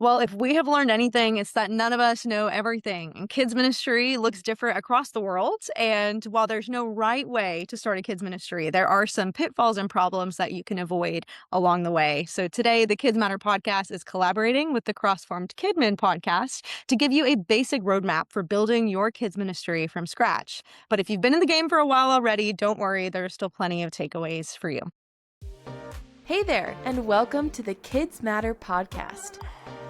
Well, if we have learned anything, it's that none of us know everything. And kids ministry looks different across the world. And while there's no right way to start a kids ministry, there are some pitfalls and problems that you can avoid along the way. So today, the KidzMatter Podcast is collaborating with the Cross Formed KidMin Podcast to give you a basic roadmap for building your kids ministry from scratch. But if you've been in the game for a while already, don't worry, there's still plenty of takeaways for you. Hey there, and welcome to the KidzMatter Podcast,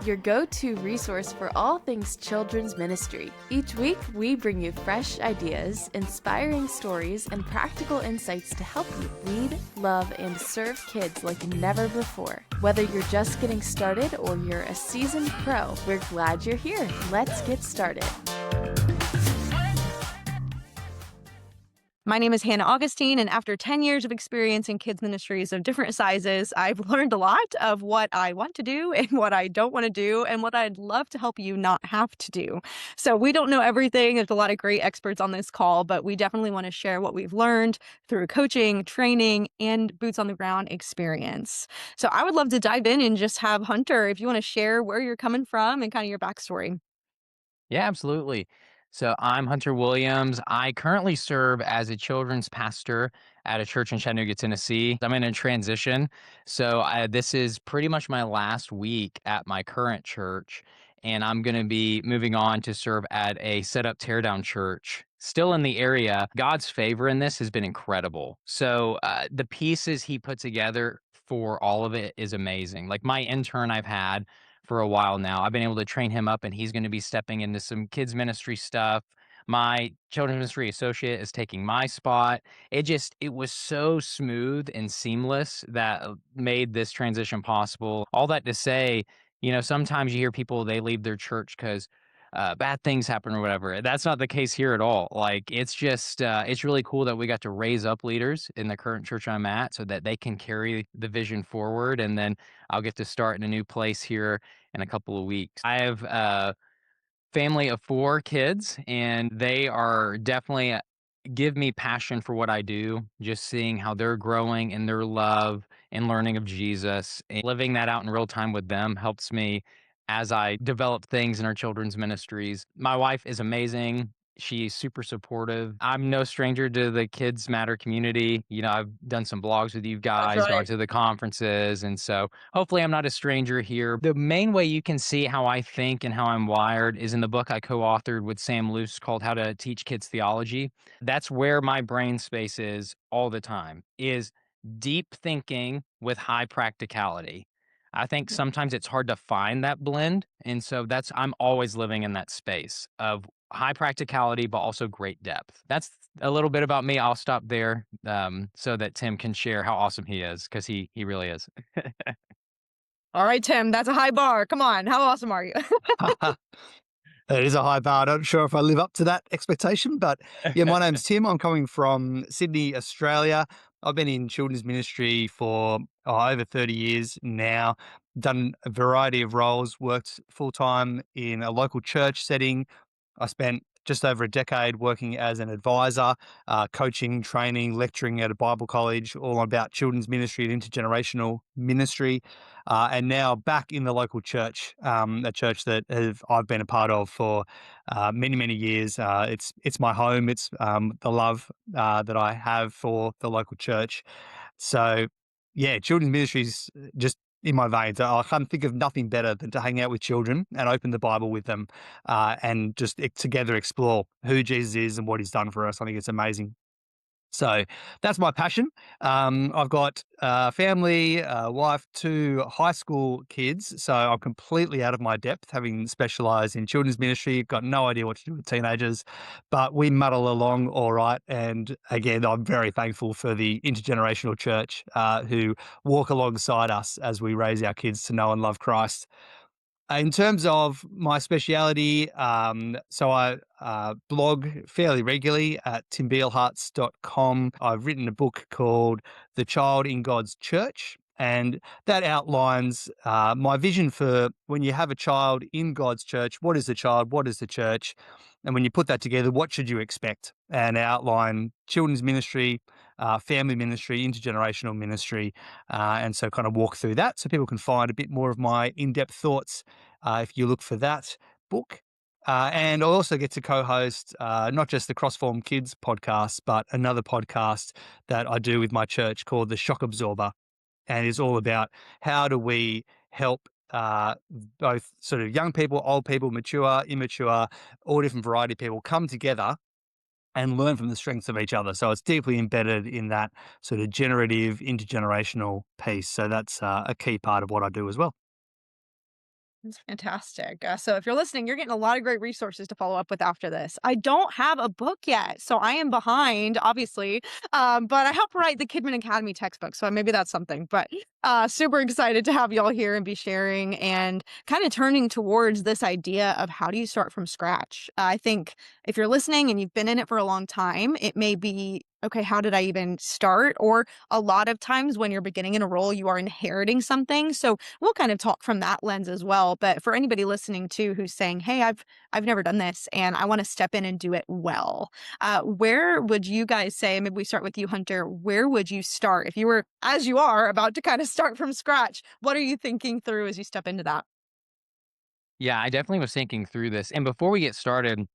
your go-to resource for all things children's ministry. Each week, we bring you fresh ideas, inspiring stories, and practical insights to help you lead, love, and serve kids like never before. Whether you're just getting started or you're a seasoned pro, we're glad you're here. Let's get started. My name is Hannah Augustine, and after 10 years of experience in kids ministries of different sizes, I've learned a lot of what I want to do and what I don't want to do and what I'd love to help you not have to do. So we don't know everything. There's a lot of great experts on this call, but we definitely want to share what we've learned through coaching, training, and boots on the ground experience. So I would love to dive in and just have Hunter, if you want to share where you're coming from and kind of your backstory. Yeah, absolutely. So I'm Hunter Williams. I currently serve as a children's pastor at a church in Chattanooga, Tennessee. I'm in a transition. So this is pretty much my last week at my current church, and I'm going to be moving on to serve at a set-up teardown church still in the area. God's favor in this has been incredible. So the pieces he put together for all of it is amazing. Like my intern I've had for a while now. I've been able to train him up, and he's going to be stepping into some kids ministry stuff. My children's ministry associate is taking my spot. It was so smooth and seamless that made this transition possible. All that to say, sometimes you hear people, they leave their church because bad things happen or whatever. That's not the case here at all. Like, it's just, it's really cool that we got to raise up leaders in the current church I'm at so that they can carry the vision forward. And then I'll get to start in a new place here in a couple of weeks. I have a family of 4 kids, and they are definitely give me passion for what I do. Just seeing how they're growing in their love and learning of Jesus and living that out in real time with them helps me as I develop things in our children's ministries. My wife is amazing. She's super supportive. I'm no stranger to the Kids Matter community. I've done some blogs with you guys, gone to the conferences, and so hopefully I'm not a stranger here. The main way you can see how I think and how I'm wired is in the book I co-authored with Sam Luce called How to Teach Kids Theology. That's where my brain space is all the time, is deep thinking with high practicality. I think sometimes it's hard to find that blend. And so I'm always living in that space of high practicality, but also great depth. That's a little bit about me. I'll stop there so that Tim can share how awesome he is, because he really is. All right, Tim, that's a high bar. Come on. How awesome are you? It is a high bar. I'm not sure if I live up to that expectation, but yeah, my name's Tim. I'm coming from Sydney, Australia. I've been in children's ministry for over 30 years now, done a variety of roles, worked full-time in a local church setting. I spent just over a decade working as an advisor, coaching, training, lecturing at a Bible college, all about children's ministry and intergenerational ministry. And now back in the local church, a church that I've been a part of for many, many years. It's my home. It's the love that I have for the local church. So, yeah, children's ministry is just in my veins. I can't think of nothing better than to hang out with children and open the Bible with them and just together explore who Jesus is and what he's done for us. I think it's amazing. So that's my passion. I've got a family, wife, 2 high school kids. So I'm completely out of my depth, having specialized in children's ministry. Got no idea what to do with teenagers, but we muddle along all right. And again, I'm very thankful for the intergenerational church who walk alongside us as we raise our kids to know and love Christ. In terms of my speciality, so I blog fairly regularly at timbeilhartz.com. I've written a book called The Child in God's Church, and that outlines my vision for when you have a child in God's church. What is the child? What is the church? And when you put that together, what should you expect? And outline children's ministry, family ministry, intergenerational ministry, and so kind of walk through that so people can find a bit more of my in-depth thoughts if you look for that book. And I'll also get to co-host not just the Cross Formed Kids podcast, but another podcast that I do with my church called The Shock Absorber, and it's all about how do we help both sort of young people, old people, mature, immature, all different variety of people come together and learn from the strengths of each other. So it's deeply embedded in that sort of generative, intergenerational piece. So that's a key part of what I do as well. That's fantastic. So if you're listening, you're getting a lot of great resources to follow up with after this. I don't have a book yet, so I am behind, obviously. But I helped write the KidMin Academy textbook, so maybe that's something. But super excited to have y'all here and be sharing and kind of turning towards this idea of how do you start from scratch. I think if you're listening and you've been in it for a long time, it may be, okay, how did I even start? Or a lot of times when you're beginning in a role, you are inheriting something. So we'll kind of talk from that lens as well. But for anybody listening too who's saying, hey, I've never done this and I want to step in and do it well, where would you guys say, maybe we start with you, Hunter, where would you start? If you were, as you are, about to kind of start from scratch, what are you thinking through as you step into that? Yeah, I definitely was thinking through this. And before we get started,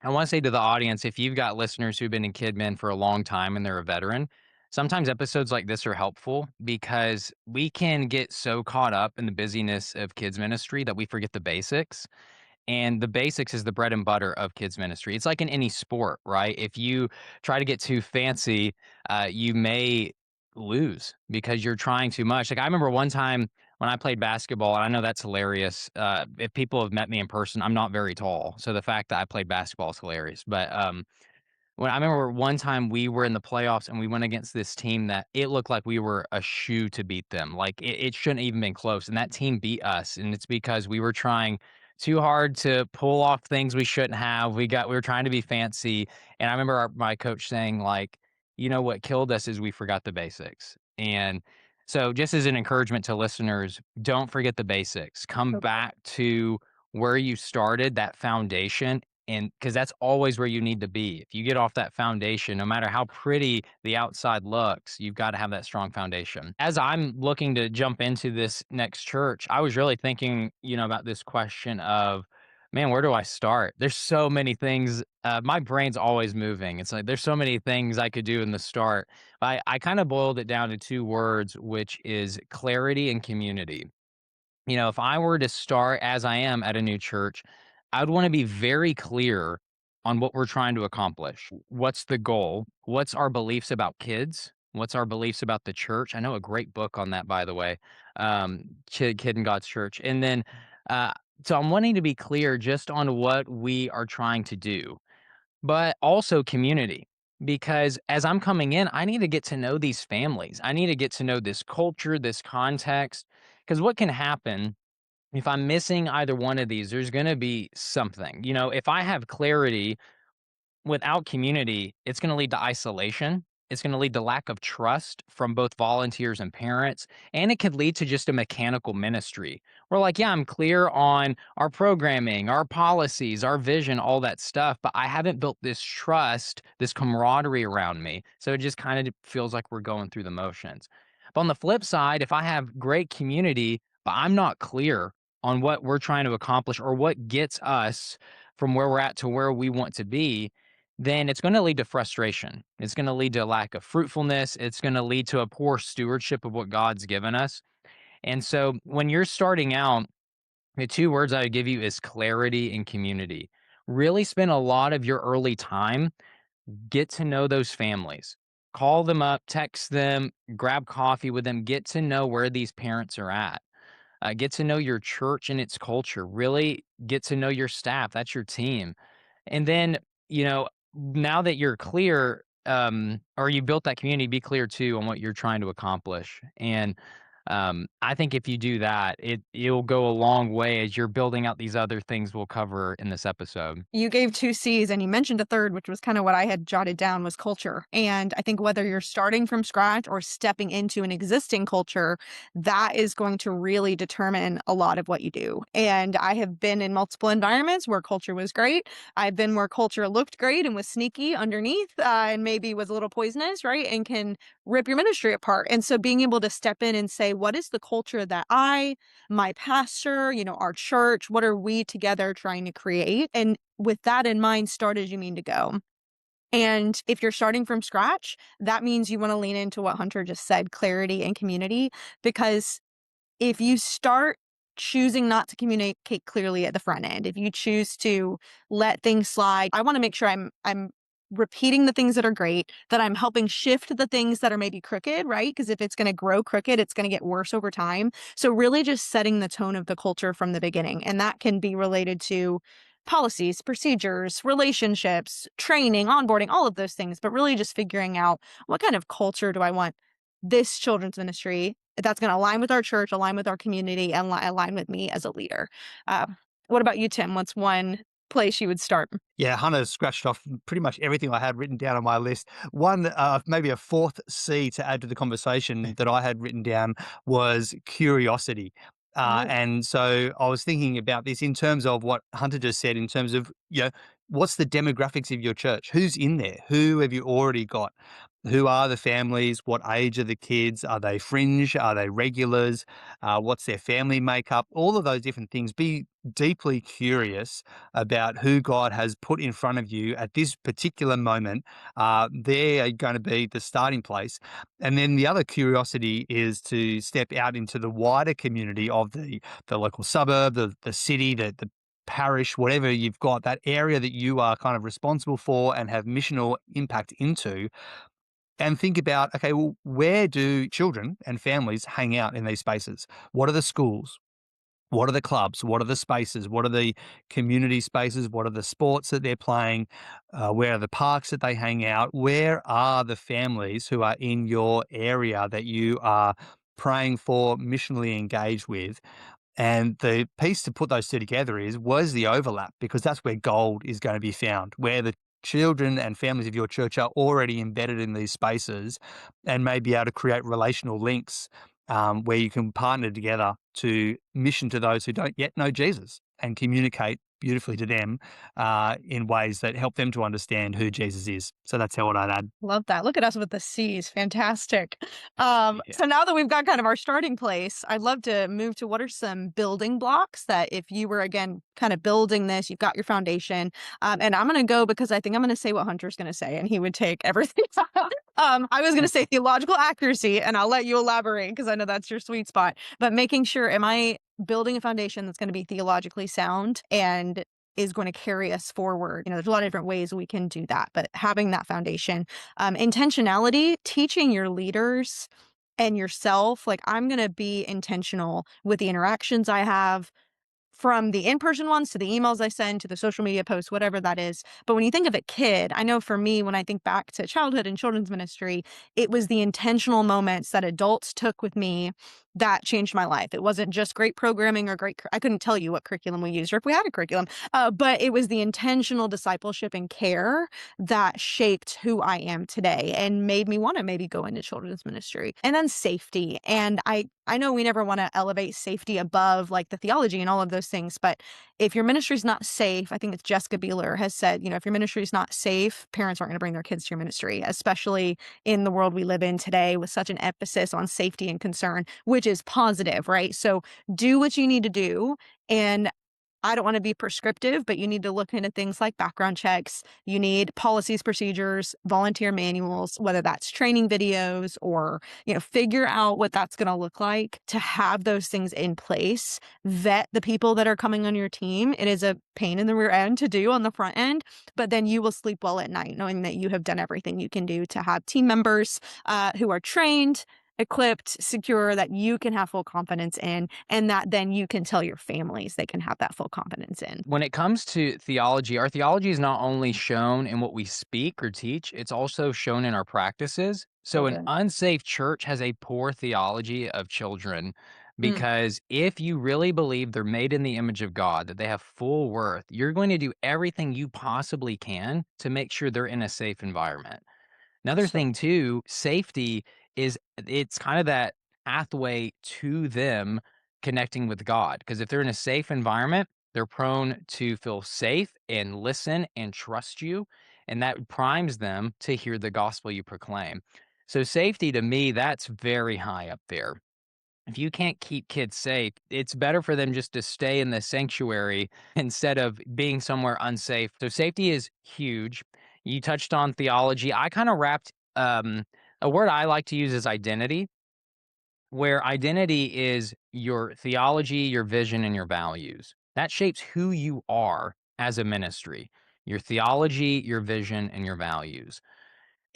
I want to say to the audience, if you've got listeners who've been in KidMin for a long time and they're a veteran, sometimes episodes like this are helpful because we can get so caught up in the busyness of kids ministry that we forget the basics. And the basics is the bread and butter of kids ministry. It's like in any sport, right? If you try to get too fancy, you may lose because you're trying too much. Like I remember one time when I played basketball, and I know that's hilarious. If people have met me in person, I'm not very tall, so the fact that I played basketball is hilarious. But when I remember one time we were in the playoffs and we went against this team that it looked like we were a shoe to beat them. Like it shouldn't even been close. And that team beat us. And it's because we were trying too hard to pull off things we shouldn't have. We were trying to be fancy. And I remember my coach saying, like, you know what killed us is we forgot the basics. And so just as an encouragement to listeners, don't forget the basics. Come back to where you started, that foundation, and because that's always where you need to be. If you get off that foundation, no matter how pretty the outside looks, you've got to have that strong foundation. As I'm looking to jump into this next church, I was really thinking, about this question of, man, where do I start? There's so many things. My brain's always moving. It's like there's so many things I could do in the start. I kind of boiled it down to two words, which is clarity and community. If I were to start as I am at a new church, I'd want to be very clear on what we're trying to accomplish. What's the goal? What's our beliefs about kids? What's our beliefs about the church? I know a great book on that, by the way, Kid in God's Church. And then, so I'm wanting to be clear just on what we are trying to do, but also community. Because as I'm coming in, I need to get to know these families. I need to get to know this culture, this context. Because what can happen if I'm missing either one of these, there's going to be something. If I have clarity without community, it's going to lead to isolation. It's going to lead to lack of trust from both volunteers and parents. And it could lead to just a mechanical ministry. We're like, yeah, I'm clear on our programming, our policies, our vision, all that stuff, but I haven't built this trust, this camaraderie around me. So it just kind of feels like we're going through the motions. But on the flip side, if I have great community, but I'm not clear on what we're trying to accomplish or what gets us from where we're at to where we want to be, then it's going to lead to frustration. It's going to lead to a lack of fruitfulness. It's going to lead to a poor stewardship of what God's given us. And so when you're starting out, the two words I would give you is clarity and community. Really spend a lot of your early time, get to know those families. Call them up, text them, grab coffee with them, get to know where these parents are at. Get to know your church and its culture. Really get to know your staff. That's your team. And then, now that you're clear, or you built that community, be clear too on what you're trying to accomplish. And I think if you do that, it'll go a long way as you're building out these other things we'll cover in this episode. You gave 2 C's and you mentioned a third, which was kind of what I had jotted down was culture. And I think whether you're starting from scratch or stepping into an existing culture, that is going to really determine a lot of what you do. And I have been in multiple environments where culture was great. I've been where culture looked great and was sneaky underneath and maybe was a little poisonous, right? And can rip your ministry apart. And so being able to step in and say, what is the culture that my pastor, our church, what are we together trying to create? And with that in mind, start as you mean to go. And if you're starting from scratch, that means you want to lean into what Hunter just said, clarity and community, because if you start choosing not to communicate clearly at the front end, if you choose to let things slide, I want to make sure I'm repeating the things that are great, that I'm helping shift the things that are maybe crooked, right? Because if it's going to grow crooked, it's going to get worse over time. So really just setting the tone of the culture from the beginning. And that can be related to policies, procedures, relationships, training, onboarding, all of those things, but really just figuring out what kind of culture do I want this children's ministry that's going to align with our church, align with our community, and align with me as a leader. What about you, Tim? What's one place you would start? Yeah, Hannah scratched off pretty much everything I had written down on my list. One, maybe a fourth C to add to the conversation that I had written down was curiosity. And so I was thinking about this in terms of what Hunter just said, in terms of, what's the demographics of your church? Who's in there? Who have you already got? Who are the families? What age are the kids? Are they fringe? Are they regulars? What's their family makeup? All of those different things. Be deeply curious about who God has put in front of you at this particular moment. They're going to be the starting place. And then the other curiosity is to step out into the wider community of the local suburb, the city, the parish, whatever you've got, that area that you are kind of responsible for and have missional impact into. And think about, okay, well, where do children and families hang out in these spaces? What are the schools? What are the clubs? What are the spaces? What are the community spaces? What are the sports that they're playing? Where are the parks that they hang out? Where are the families who are in your area that you are praying for, missionally engaged with? And the piece to put those two together was the overlap, because that's where gold is going to be found, where the children and families of your church are already embedded in these spaces and may be able to create relational links where you can partner together to mission to those who don't yet know Jesus and communicate beautifully to them in ways that help them to understand who Jesus is. So that's how I'd add. Love that. Look at us with the C's. Fantastic. So now that we've got kind of our starting place, I'd love to move to what are some building blocks that if you were, again, kind of building this, you've got your foundation. And I'm going to go because I think I'm going to say what Hunter's going to say, and he would take everything. I was going to say theological accuracy, and I'll let you elaborate because I know that's your sweet spot. But making sure, am I building a foundation that's going to be theologically sound and is going to carry us forward? There's a lot of different ways we can do that, but having that foundation, intentionality, teaching your leaders and yourself, like I'm going to be intentional with the interactions I have, from the in-person ones to the emails I send to the social media posts, whatever that is. But when you think of a kid, I know for me, when I think back to childhood and children's ministry, it was the intentional moments that adults took with me that changed my life. It wasn't just great programming or I couldn't tell you what curriculum we used or if we had a curriculum, but it was the intentional discipleship and care that shaped who I am today and made me want to maybe go into children's ministry. And then safety. And I know we never want to elevate safety above like the theology and all of those things, but if your ministry is not safe, I think it's Jessica Beeler has said, if your ministry is not safe, parents aren't going to bring their kids to your ministry, especially in the world we live in today with such an emphasis on safety and concern, which is positive, right? So do what you need to do. And I don't want to be prescriptive, but you need to look into things like background checks. You need policies, procedures, volunteer manuals, whether that's training videos or, figure out what that's going to look like to have those things in place. Vet the people that are coming on your team. It is a pain in the rear end to do on the front end, but then you will sleep well at night knowing that you have done everything you can do to have team members who are trained, equipped, secure, that you can have full confidence in, and that then you can tell your families they can have that full confidence in. When it comes to theology, our theology is not only shown in what we speak or teach, it's also shown in our practices. So an Okay. unsafe church has a poor theology of children Mm. because if you really believe they're made in the image of God, that they have full worth, you're going to do everything you possibly can to make sure they're in a safe environment. Another So, thing too, safety is it's kind of that pathway to them connecting with God. Because if they're in a safe environment, they're prone to feel safe and listen and trust you. And that primes them to hear the gospel you proclaim. So safety to me, that's very high up there. If you can't keep kids safe, it's better for them just to stay in the sanctuary instead of being somewhere unsafe. So safety is huge. You touched on theology. I kind of wrapped a word I like to use is identity, where identity is your theology, your vision, and your values. That shapes who you are as a ministry. Your theology, your vision, and your values.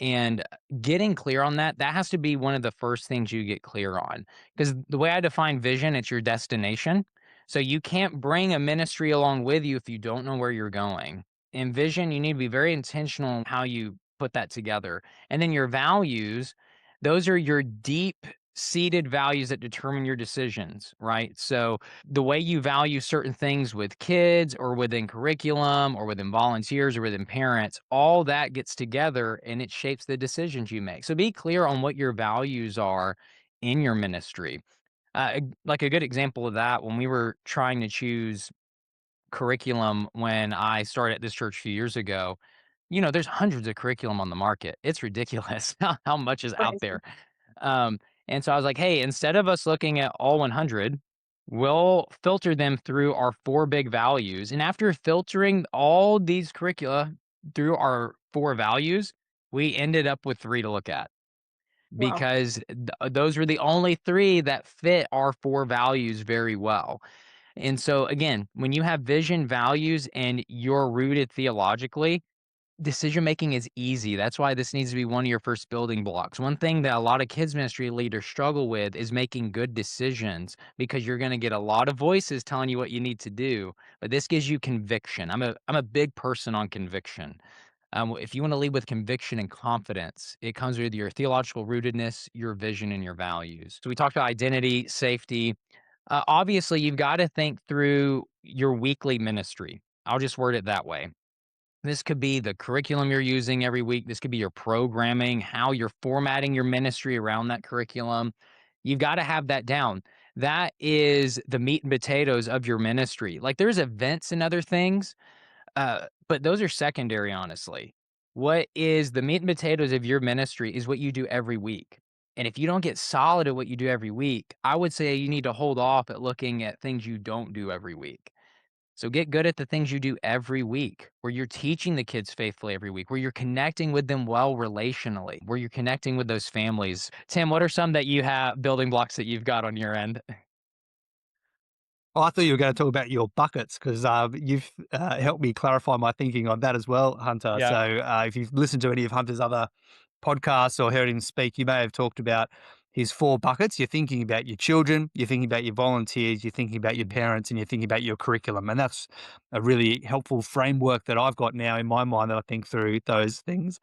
And getting clear on that, that has to be one of the first things you get clear on. Because the way I define vision, it's your destination. So you can't bring a ministry along with you if you don't know where you're going. In vision, you need to be very intentional in how you put that together. And then your values, those are your deep seated values that determine your decisions, right? So the way you value certain things with kids or within curriculum or within volunteers or within parents, all that gets together and it shapes the decisions you make. So be clear on what your values are in your ministry. Like a good example of that, when we were trying to choose curriculum when I started at this church a few years ago, there's hundreds of curriculum on the market. It's ridiculous how much is out right. there. Um, and so I was like, hey, instead of us looking at all 100, we'll filter them through our 4 big values. And after filtering all these curricula through our 4 values, we ended up with 3 to look at Wow. because those were the only 3 that fit our 4 values very well. And so again, when you have vision, values, and you're rooted theologically, decision making is easy. That's why this needs to be one of your first building blocks. One thing that a lot of kids ministry leaders struggle with is making good decisions because you're going to get a lot of voices telling you what you need to do, but this gives you conviction. I'm a big person on conviction. If you want to lead with conviction and confidence, it comes with your theological rootedness, your vision, and your values. So we talked about identity, safety. Obviously, you've got to think through your weekly ministry. I'll just word it that way. This could be the curriculum you're using every week. This could be your programming, how you're formatting your ministry around that curriculum. You've got to have that down. That is the meat and potatoes of your ministry. Like there's events and other things, but those are secondary, honestly. What is the meat and potatoes of your ministry is what you do every week. And if you don't get solid at what you do every week, I would say you need to hold off at looking at things you don't do every week. So get good at the things you do every week, where you're teaching the kids faithfully every week, where you're connecting with them well relationally, where you're connecting with those families. Tim, what are some that you have building blocks that you've got on your end? Oh, I thought you were going to talk about your buckets because you've helped me clarify my thinking on that as well, Hunter. Yeah. So if you've listened to any of Hunter's other podcasts or heard him speak, you may have talked about his 4 buckets. You're thinking about your children, you're thinking about your volunteers, you're thinking about your parents, and you're thinking about your curriculum. And that's a really helpful framework that I've got now in my mind that I think through those things.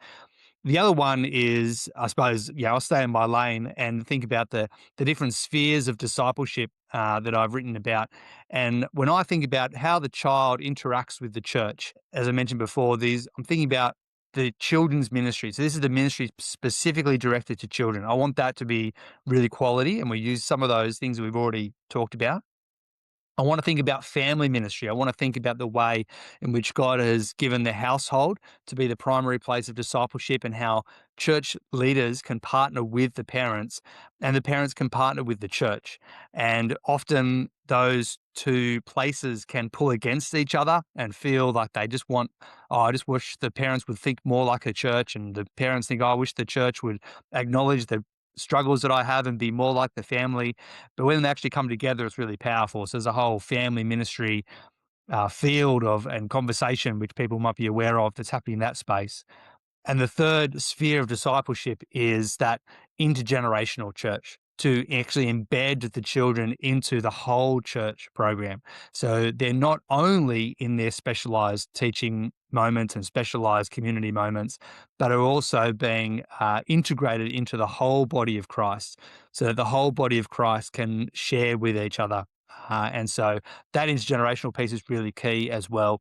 The other one is, I suppose, I'll stay in my lane and think about the different spheres of discipleship that I've written about. And when I think about how the child interacts with the church, as I mentioned before, I'm thinking about the children's ministry. So this is the ministry specifically directed to children. I want that to be really quality, and we use some of those things that we've already talked about. I want to think about family ministry. I want to think about the way in which God has given the household to be the primary place of discipleship and how church leaders can partner with the parents and the parents can partner with the church. And often those 2 places can pull against each other and feel like they just want, oh, I just wish the parents would think more like a church. And the parents think, oh, I wish the church would acknowledge the struggles that I have and be more like the family. But when they actually come together, it's really powerful. So there's a whole family ministry field and conversation which people might be aware of that's happening in that space. And the third sphere of discipleship is that intergenerational church, to actually embed the children into the whole church program. So they're not only in their specialized teaching moments and specialized community moments, but are also being integrated into the whole body of Christ, so that the whole body of Christ can share with each other. And so that intergenerational piece is really key as well.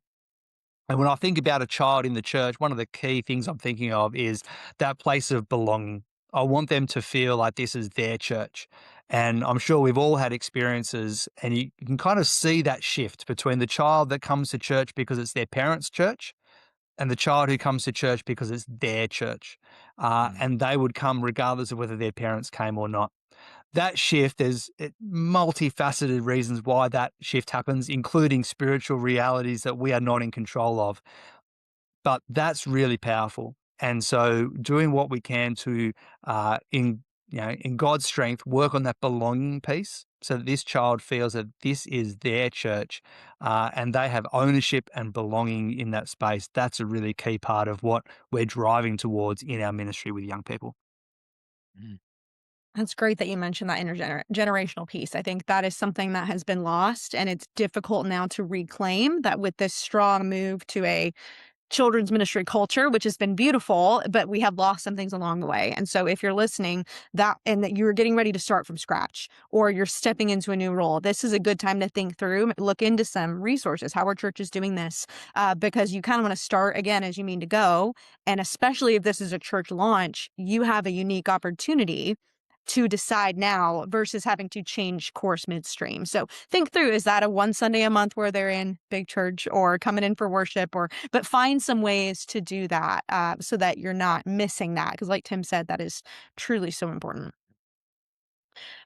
And when I think about a child in the church, one of the key things I'm thinking of is that place of belonging. I want them to feel like this is their church. And I'm sure we've all had experiences, and you can kind of see that shift between the child that comes to church because it's their parents' church and the child who comes to church because it's their church. And they would come regardless of whether their parents came or not. That shift, there's multifaceted reasons why that shift happens, including spiritual realities that we are not in control of. But that's really powerful. And so doing what we can to, in God's strength, work on that belonging piece so that this child feels that this is their church, and they have ownership and belonging in that space. That's a really key part of what we're driving towards in our ministry with young people. Mm. That's great that you mentioned that intergenerational piece. I think that is something that has been lost, and it's difficult now to reclaim that with this strong move to a children's ministry culture, which has been beautiful, but we have lost some things along the way. And so if you're listening and that you're getting ready to start from scratch, or you're stepping into a new role, this is a good time to think through, look into some resources. How are churches doing this? Because you kind of want to start again as you mean to go. And especially if this is a church launch, you have a unique opportunity to decide now versus having to change course midstream. So think through, is that a one Sunday a month where they're in big church or coming in for worship, but find some ways to do that so that you're not missing that. Because like Tim said, that is truly so important.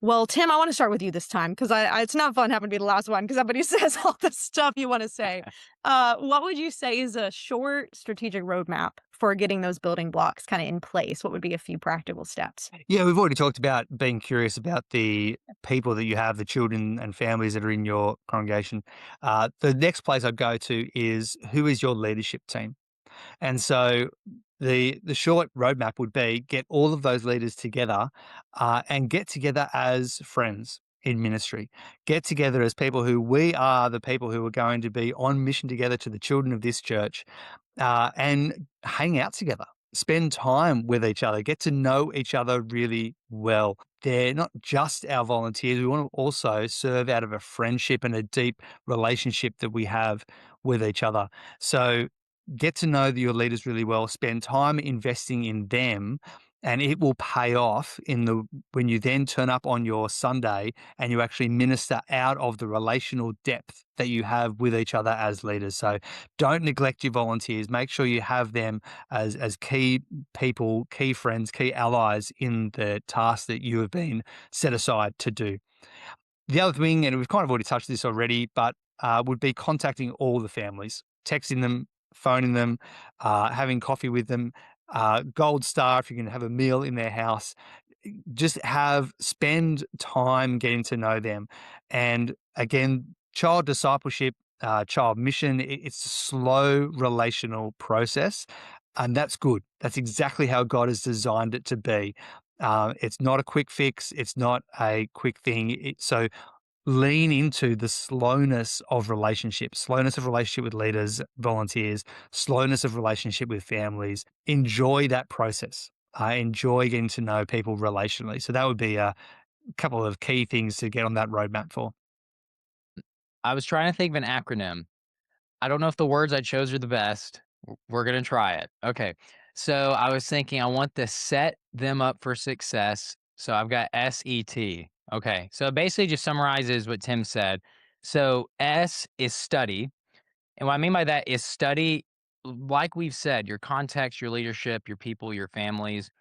Well, Tim, I want to start with you this time because it's not fun having to be the last one because everybody says all the stuff you want to say. What would you say is a short strategic roadmap for getting those building blocks kind of in place? What would be a few practical steps? Yeah, we've already talked about being curious about the people that you have, the children and families that are in your congregation. The next place I'd go to is, who is your leadership team? And so the short roadmap would be, get all of those leaders together and get together as friends in ministry. Get together as people who, we are the people who are going to be on mission together to the children of this church, and hang out together. Spend time with each other, get to know each other really well. They're not just our volunteers. We want to also serve out of a friendship and a deep relationship that we have with each other. So get to know your leaders really well, spend time investing in them, and it will pay off when you then turn up on your Sunday and you actually minister out of the relational depth that you have with each other as leaders. So don't neglect your volunteers. Make sure you have them as key people, key friends, key allies in the task that you have been set aside to do. The other thing, and we've kind of already touched this already, but would be contacting all the families, texting them, phoning them, having coffee with them, gold star if you can have a meal in their house. Just spend time getting to know them. And again, child discipleship, child mission, it's a slow relational process. And that's good. That's exactly how God has designed it to be. It's not a quick fix. It's not a quick thing. So lean into the slowness of relationship with leaders, volunteers, slowness of relationship with families. Enjoy that process. Enjoy getting to know people relationally. So that would be a couple of key things to get on that roadmap for. I was trying to think of an acronym. I don't know if the words I chose are the best. We're going to try it. Okay. So I was thinking I want to set them up for success. So I've got SET. Okay. So it basically just summarizes what Tim said. So S is study. And what I mean by that is study, like we've said, your context, your leadership, your people, your families.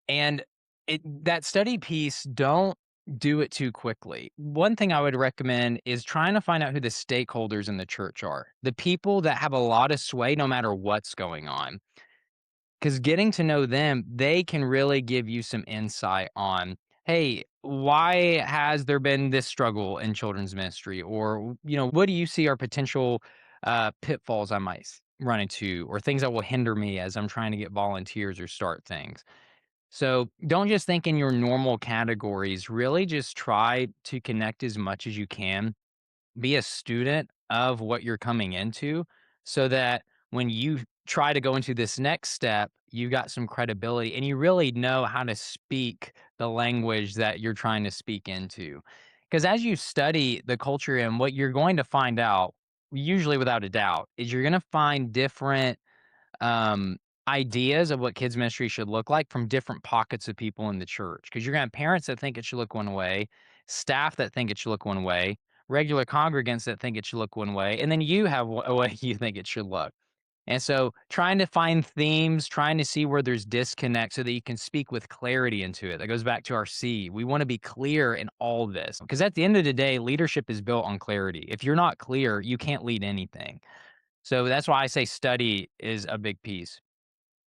And that study piece, don't do it too quickly. One thing I would recommend is trying to find out who the stakeholders in the church are, the people that have a lot of sway no matter what's going on. Because getting to know them, they can really give you some insight on, hey, why has there been this struggle in children's ministry? Or, what do you see are potential pitfalls I might run into, or things that will hinder me as I'm trying to get volunteers or start things? So don't just think in your normal categories. Really just try to connect as much as you can. Be a student of what you're coming into so that when you try to go into this next step, you got some credibility and you really know how to speak the language that you're trying to speak into. Because as you study the culture and what you're going to find out, usually without a doubt, is you're going to find different um, ideas of what kids ministry should look like from different pockets of people in the church. Because you're going to have parents that think it should look one way, staff that think it should look one way, regular congregants that think it should look one way, and then you have a way you think it should look. And so trying to find themes, trying to see where there's disconnect so that you can speak with clarity into it. That goes back to our C. We want to be clear in all this because at the end of the day, leadership is built on clarity. If you're not clear, you can't lead anything. So that's why I say study is a big piece.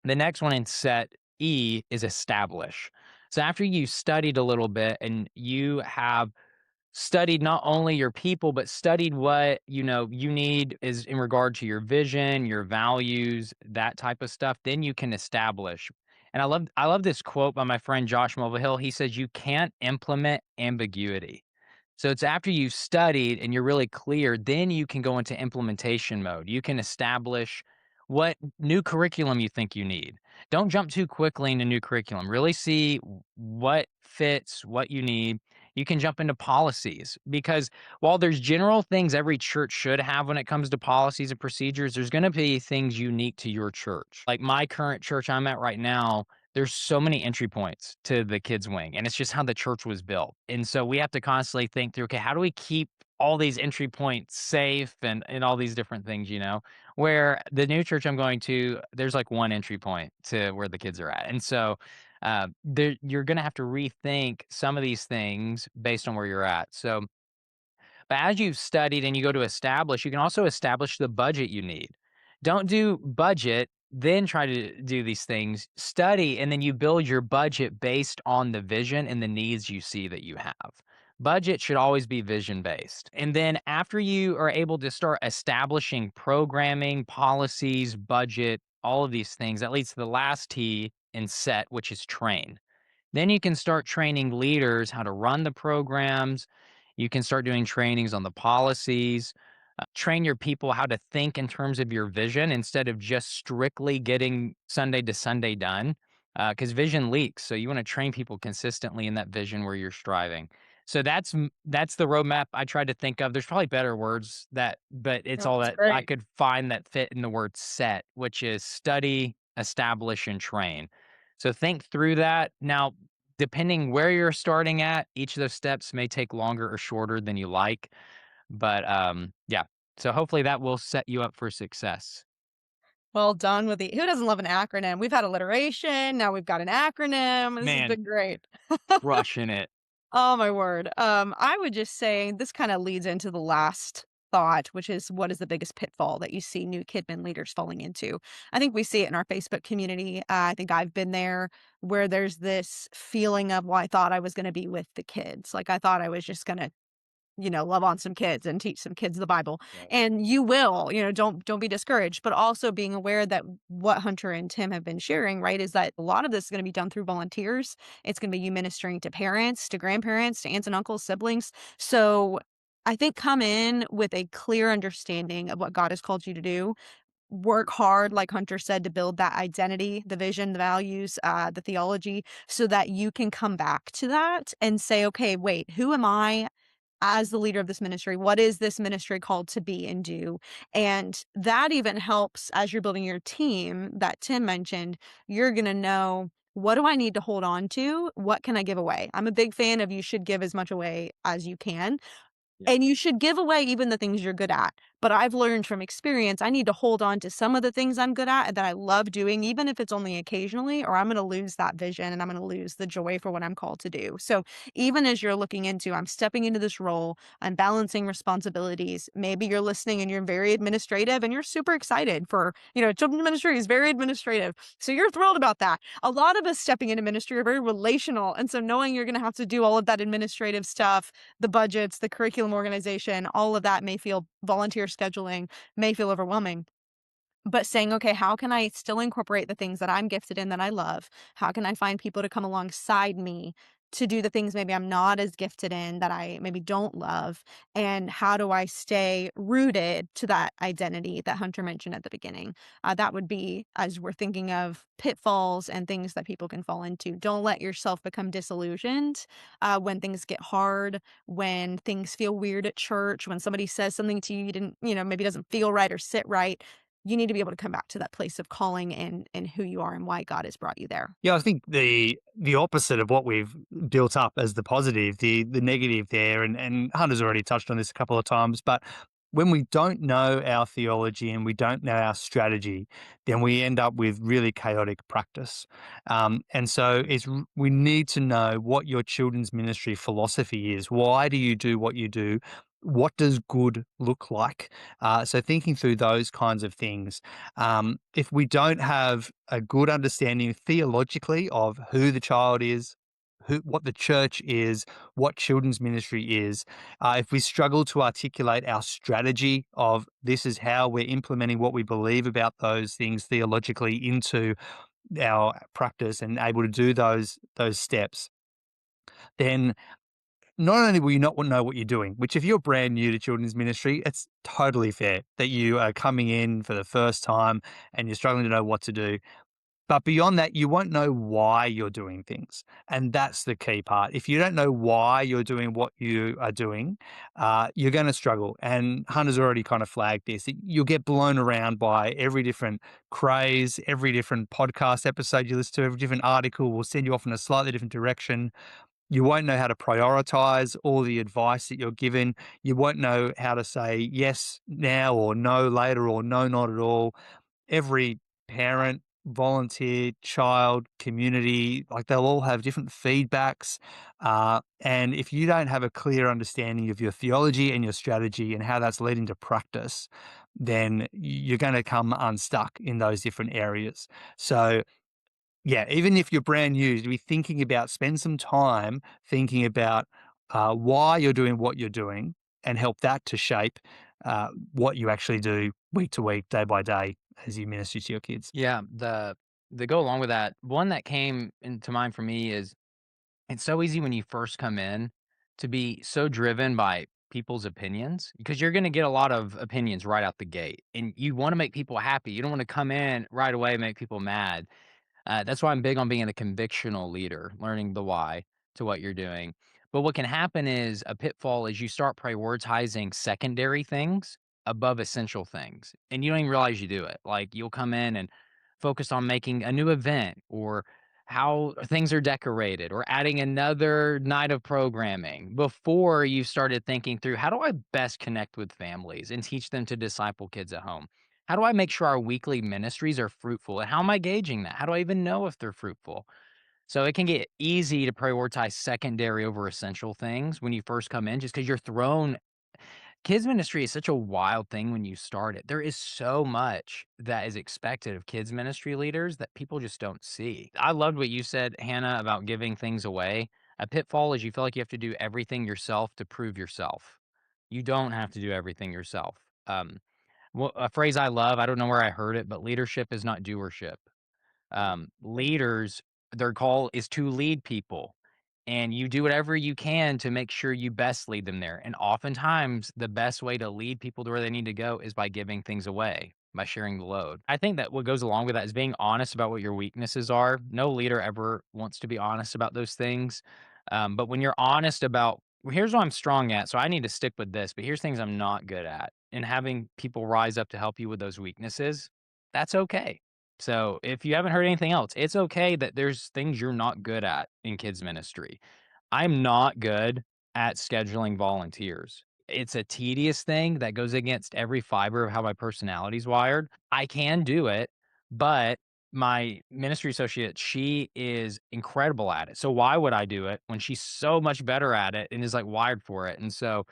The next one in set E is establish. So after you studied a little bit and you have studied not only your people, but studied what, you need is in regard to your vision, your values, that type of stuff, then you can establish. And I love this quote by my friend Josh Mulvihill. He says, "You can't implement ambiguity." So it's after you've studied and you're really clear, then you can go into implementation mode. You can establish what new curriculum you think you need. Don't jump too quickly into new curriculum. Really see what fits what you need. You can jump into policies because while there's general things every church should have when it comes to policies and procedures, there's going to be things unique to your church. Like my current church I'm at right now, there's so many entry points to the kids wing, and it's just how the church was built. And so we have to constantly think through, okay, how do we keep all these entry points safe and all these different things, where the new church I'm going to, there's like one entry point to where the kids are at. And so you're going to have to rethink some of these things based on where you're at. So, but as you've studied and you go to establish, you can also establish the budget you need. Don't do budget, then try to do these things. Study, and then you build your budget based on the vision and the needs you see that you have. Budget should always be vision based. And then after you are able to start establishing programming, policies, budget, all of these things, that leads to the last T in set, which is train. Then you can start training leaders how to run the programs. You can start doing trainings on the policies, train your people how to think in terms of your vision instead of just strictly getting Sunday to Sunday done, because vision leaks. So you want to train people consistently in that vision where you're striving. So that's the roadmap I tried to think of. There's probably better words but it's No, all that's that I great. could find that fit in the word set, which is study, establish, and train. So think through that. Now, depending where you're starting at, each of those steps may take longer or shorter than you like. But yeah. So hopefully that will set you up for success. Well done with who doesn't love an acronym? We've had alliteration, now we've got an acronym. This has Man, been great. crushing it. Oh my word. I would just say this kind of leads into the last thought, which is what is the biggest pitfall that you see new KidMin leaders falling into? I think we see it in our Facebook community. I think I've been there where there's this feeling of, well, I thought I was going to be with the kids. Like I thought I was just going to love on some kids and teach some kids the Bible. Right. And you will, don't be discouraged, but also being aware that what Hunter and Tim have been sharing, right, is that a lot of this is going to be done through volunteers. It's going to be you ministering to parents, to grandparents, to aunts and uncles, siblings. So I think come in with a clear understanding of what God has called you to do. Work hard, like Hunter said, to build that identity, the vision, the values, the theology, so that you can come back to that and say, okay, wait, who am I as the leader of this ministry? What is this ministry called to be and do? And that even helps as you're building your team that Tim mentioned. You're going to know, what do I need to hold on to? What can I give away? I'm a big fan of you should give as much away as you can. Yeah. And you should give away even the things you're good at. But I've learned from experience, I need to hold on to some of the things I'm good at and that I love doing, even if it's only occasionally, or I'm going to lose that vision and I'm going to lose the joy for what I'm called to do. So even as you're looking into, I'm stepping into this role, I'm balancing responsibilities. Maybe you're listening and you're very administrative and you're super excited for, children's ministry is very administrative. So you're thrilled about that. A lot of us stepping into ministry are very relational. And so knowing you're going to have to do all of that administrative stuff, the budgets, the curriculum organization, all of that may feel volunteer scheduling, may feel overwhelming. but saying, okay, how can I still incorporate the things that I'm gifted in that I love? How can I find people to come alongside me to do the things maybe I'm not as gifted in that I maybe don't love? And how do I stay rooted to that identity that Hunter mentioned at the beginning? That would be, as we're thinking of pitfalls and things that people can fall into. Don't let yourself become disillusioned when things get hard, when things feel weird at church, when somebody says something to you, you didn't, maybe doesn't feel right or sit right. You need to be able to come back to that place of calling and who you are and why God has brought you there. Yeah, I think the opposite of what we've built up as the positive, the negative there, and Hunter's already touched on this a couple of times, but when we don't know our theology and we don't know our strategy, then we end up with really chaotic practice. And so we need to know what your children's ministry philosophy is. Why do you do what you do? What does good look like? So thinking through those kinds of things. If we don't have a good understanding theologically of who the child is, what the church is, what children's ministry is, if we struggle to articulate our strategy of this is how we're implementing what we believe about those things theologically into our practice and able to do those steps, then not only will you not know what you're doing, which if you're brand new to children's ministry, it's totally fair that you are coming in for the first time and you're struggling to know what to do. But beyond that, you won't know why you're doing things. And that's the key part. If you don't know why you're doing what you are doing, you're going to struggle. And Hunter's already kind of flagged this. You'll get blown around by every different craze, every different podcast episode you listen to, every different article will send you off in a slightly different direction. You won't know how to prioritize all the advice that you're given. You won't know how to say yes now or no later or no, not at all. Every parent, volunteer, child, community, like they'll all have different feedbacks. And if you don't have a clear understanding of your theology and your strategy and how that's leading to practice, then you're going to come unstuck in those different areas. So yeah, even if you're brand new, to be thinking about, spend some time thinking about why you're doing what you're doing and help that to shape what you actually do week to week, day by day as you minister to your kids. Yeah, the go along with that, one that came into mind for me is it's so easy when you first come in to be so driven by people's opinions because you're going to get a lot of opinions right out the gate and you want to make people happy. You don't want to come in right away and make people mad. That's why I'm big on being a convictional leader, learning the why to what you're doing. But what can happen is a pitfall is you start prioritizing secondary things above essential things, and you don't even realize you do it. Like you'll come in and focus on making a new event or how things are decorated or adding another night of programming before you started thinking through how do I best connect with families and teach them to disciple kids at home? How do I make sure our weekly ministries are fruitful? And how am I gauging that? How do I even know if they're fruitful? So it can get easy to prioritize secondary over essential things when you first come in, just because you're thrown. Kids ministry is such a wild thing when you start it. There is so much that is expected of kids ministry leaders that people just don't see. I loved what you said, Hannah, about giving things away. A pitfall is you feel like you have to do everything yourself to prove yourself. You don't have to do everything yourself. A phrase I love, I don't know where I heard it, but leadership is not doership. Leaders, their call is to lead people, and you do whatever you can to make sure you best lead them there. And oftentimes, the best way to lead people to where they need to go is by giving things away, by sharing the load. I think that what goes along with that is being honest about what your weaknesses are. No leader ever wants to be honest about those things. But when you're honest about, well, here's what I'm strong at, so I need to stick with this, but here's things I'm not good at, and having people rise up to help you with those weaknesses, that's okay. So if you haven't heard anything else, it's okay that there's things you're not good at in kids ministry. I'm not good at scheduling volunteers. It's a tedious thing that goes against every fiber of how my personality's wired. I can do it, but my ministry associate, she is incredible at it. So why would I do it when she's so much better at it and is like wired for it? And so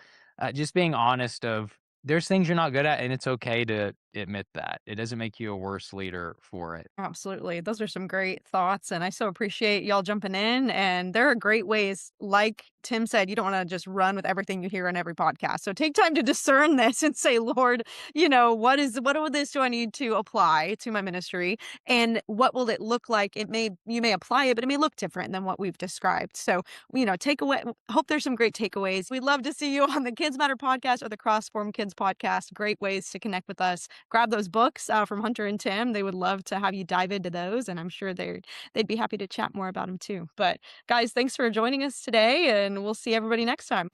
just being honest of there's things you're not good at and it's okay to admit that. It doesn't make you a worse leader for it. Absolutely. Those are some great thoughts. And I so appreciate y'all jumping in. And there are great ways, like Tim said, you don't want to just run with everything you hear on every podcast. So take time to discern this and say, Lord, what of this do I need to apply to my ministry? And what will it look like? You may apply it, but it may look different than what we've described. So, take away, hope there's some great takeaways. We'd love to see you on the KidzMatter Podcast or the Cross Formed Kids Podcast. Great ways to connect with us. Grab those books from Hunter and Tim. They would love to have you dive into those, and I'm sure they'd be happy to chat more about them too. But guys, thanks for joining us today, and we'll see everybody next time.